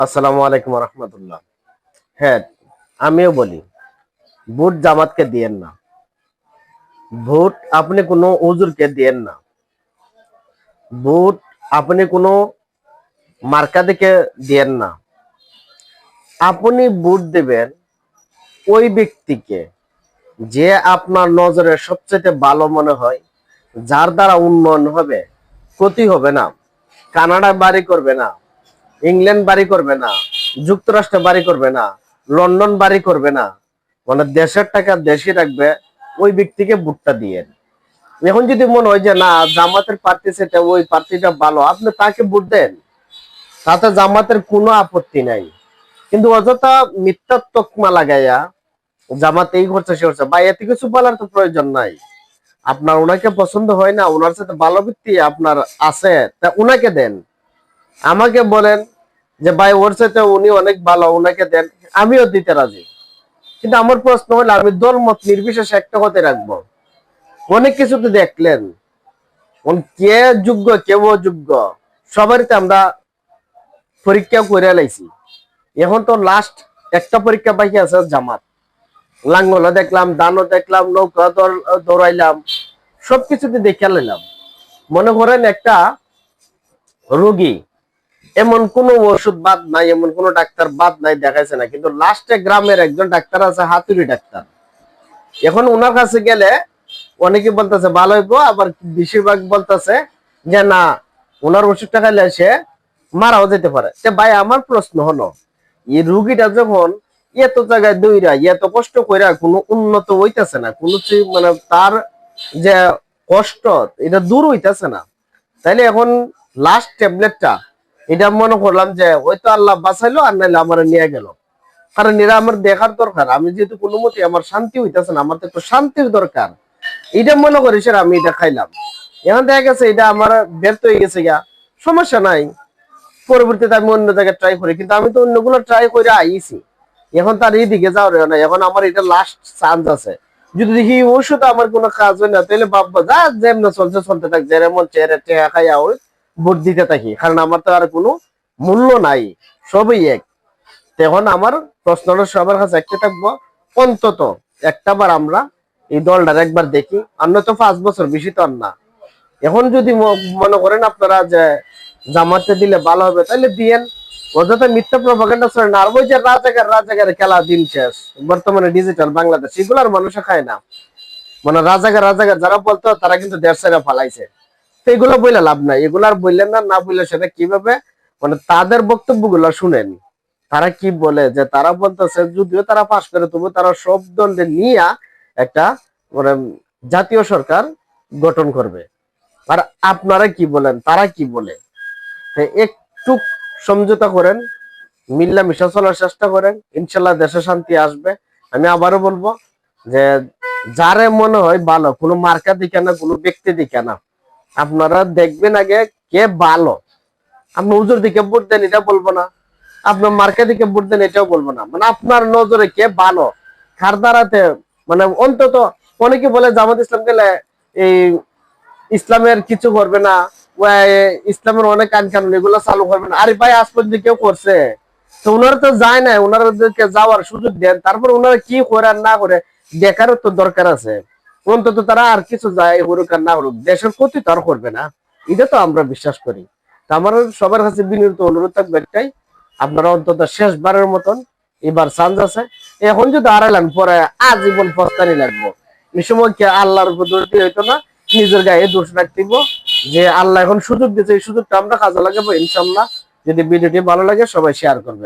আসসালামু আলাইকুম রহমতুল্লাহ। হ্যাঁ, আমিও বলি ভোট জামাতকে দিয়েন না। ভোট আপনি কোনো হুজুরকে দিয়েন না। ভোট আপনি কোনো মার্কা দিকে দিয়েন না। আপনি ভোট দেবেন ওই ব্যক্তিকে যে আপনার নজরে সবচেয়ে ভালো মনে হয়, যার দ্বারা উন্নয়ন হবে, ক্ষতি হবে না, কানাডা বাড়ি করবে না, ইংল্যান্ড বাড়ি করবে না, যুক্তরাষ্ট্রে বাড়ি করবে না, লন্ডন বাড়ি করবে না, মানে দেশের টাকা দেশে রাখবে, ওই ব্যক্তিকে ভোটটা দিয়ে। এখন যদি মনে হয় যে না জামাতের প্রার্থী সেটা ওই প্রার্থীটা ভালো, আপনি তাকে ভোট দেন, তাতে জামাতের কোনো আপত্তি নাই। কিন্তু অযথা মিথ্যা তকমা লাগাইয়া জামাত এই করছে সে করছে, বা এতে কিছু বলার তো প্রয়োজন নাই। আপনার ওনাকে পছন্দ হয় না, ওনার সাথে ভালো ব্যক্তি আপনার আছে, তা ওনাকে দেন। আমাকে বলেন যে ভাই ওর সাথে উনি অনেক ভালো, ওনাকে দেন, আমিও দিতে রাজি। কিন্তু আমার প্রশ্ন হলো, আমি দল মত নির্বিশেষে একটা কথা রাখবো, অনেক কিছু তো দেখলেন, কে যোগ্য কেউ অযোগ্য সবারই তো আমরা পরীক্ষা করে লাইছি। এখন তো লাস্ট একটা পরীক্ষা বাকি আছে জামাত। লাঙ্গল দেখলাম, দানও দেখলাম, নৌকা দৌড়াইলাম, সবকিছুতে দেখে লাইলাম। মনে করেন একটা রোগী, এমন কোন ওষুধ বাদ নাই, এমন কোন ডাক্তার বাদ নাই দেখাইছে না, কিন্তু লাস্টে গ্রামের একজন ডাক্তার আছে, হাতুড়ি ডাক্তার। এখন ওনার কাছে গেলে অনেকে বলতেছে ভালো হইব, আবার বেশিরভাগ বলতেছে যে না, ওনার ওষুধটা খাইলে সে মারাও যেতে পারে। ভাই আমার প্রশ্ন হলো, এই রুগীটা যখন এত জায়গায় দইরা এত কষ্ট কইরা কোনো উন্নত হইতেছে না, কোনো মানে তার যে কষ্ট এটা দূর হইতেছে না, তাইলে এখন লাস্ট ট্যাবলেটটা এটা মনে করলাম যে হয়তো আল্লাহ বাঁচাইলো, আর নাইলে আমার নিয়ে গেল। কারণ এরা আমার দেখার দরকার, আমি যেহেতু কোনো মতে আমার শান্তি হইতেছে না, আমার তো একটু শান্তির দরকার, এটা মনে করি স্যার আমি এটা খাইলাম। এখন দেখা গেছে এটা আমার ব্যর্থ হয়ে গেছে গা, সমস্যা নাই, পরবর্তীতে আমি অন্য জায়গায় ট্রাই করি। কিন্তু আমি তো অন্যগুলো ট্রাই করে আইছি, এখন তার এইদিকে যাওয়ার না, এখন আমার এটা লাস্ট চান্স আছে। যদি দেখি ওষুধ আমার কোনো কাজ হয় না, তাহলে ভাববো যা যেমন চলছে চলতে থাক, যেমন চেহারা টেহা খাইয়া ওই ভোট দিতে থাকি, কারণ আমার তো আর কোনো মূল্য নাই, সবই এক। তখন আমার প্রশ্নটা সবার কাছে একটা থাকবো, অন্তত একটাবার আমরা এই দলটার একবার দেখি, অন্য তো 5 বছর বেশি তো আর না। এখন যদি মনে করেন আপনারা যে জামাতে দিলে ভালো হবে, তাহলে দিয়েন। অযথা মিথ্যা প্রপাগান্ডা চলে না। আর ওই যে রাজাকার রাজাকার খেলা দিন শেষ, বর্তমানে ডিজিটাল বাংলাদেশ এগুলার মানুষ খায় না। মানে রাজাকার রাজাকার যারা বলতো তারা কিন্তু দেড় সাইরা ফালাইছে। তো এগুলো বললে লাভ নাই, এগুলার বললেন না, না বললে সেটা কিভাবে, মানে তাদের বক্তব্য গুলো শুনেন। তারা কি বলে, যে তারা বলতেছে যদিও তারা পাশ করে, তবু তারা সব দলকে নিয়ে একটা মানে জাতীয় সরকার গঠন করবে। আর আপনারা কি বলেন, তারা কি বলে, একটু সমঝোতা করেন, মিল্লামিশা চলার চেষ্টা করেন, ইনশাল্লাহ দেশে শান্তি আসবে। আমি আবারও বলবো যে যারে মনে হয় ভালো, কোনো মার্কা দিকে না, কোনো ব্যক্তি দিকে না, আপনারা দেখবেন আগে কে ভালো। আপনি হুজুর দিকে ভোট দেন এটা বলবো না, আপনার মার্কা দিকে ভোট দেন এটাও বলবো না, মানে আপনার নজরে কে ভালো, কার দ্বারাতে মানে অন্তত। অনেকে বলে জামাত ইসলাম গেলে এই ইসলামের কিছু করবে না, ইসলামের অনেক আইন কানুন এগুলো চালু করবে না। আরে ভাই আজ পর্যন্ত কেউ করছে? তো ওনারা তো যায় না, ওনারাদেরকে যাওয়ার সুযোগ দেন, তারপর ওনারা কি করে আর না করে দেখারও তো দরকার আছে। অন্তত তারা আর কিছু যায় করুক আর না করুক, দেশের ক্ষতি তো আর করবে না, এটা তো আমরা বিশ্বাস করি। তা আমার সবার কাছে বিনীত অনুরোধ থাকবে একটাই, আপনারা অন্তত শেষবারের মতন এবার চান্স আছে। এখন যদি হারালেন পরে আজীবন পস্তানি লাগবো। এই সময় কি আল্লাহর উপর দোষ দিয়ে হইতো না, নিজের গায়ে দোষ রাখতেইব, যে আল্লাহ এখন সুযোগ দিয়েছে, এই সুযোগটা আমরা কাজে লাগাবো ইনশাল্লাহ। যদি ভিডিওটি ভালো লাগে সবাই শেয়ার করবে।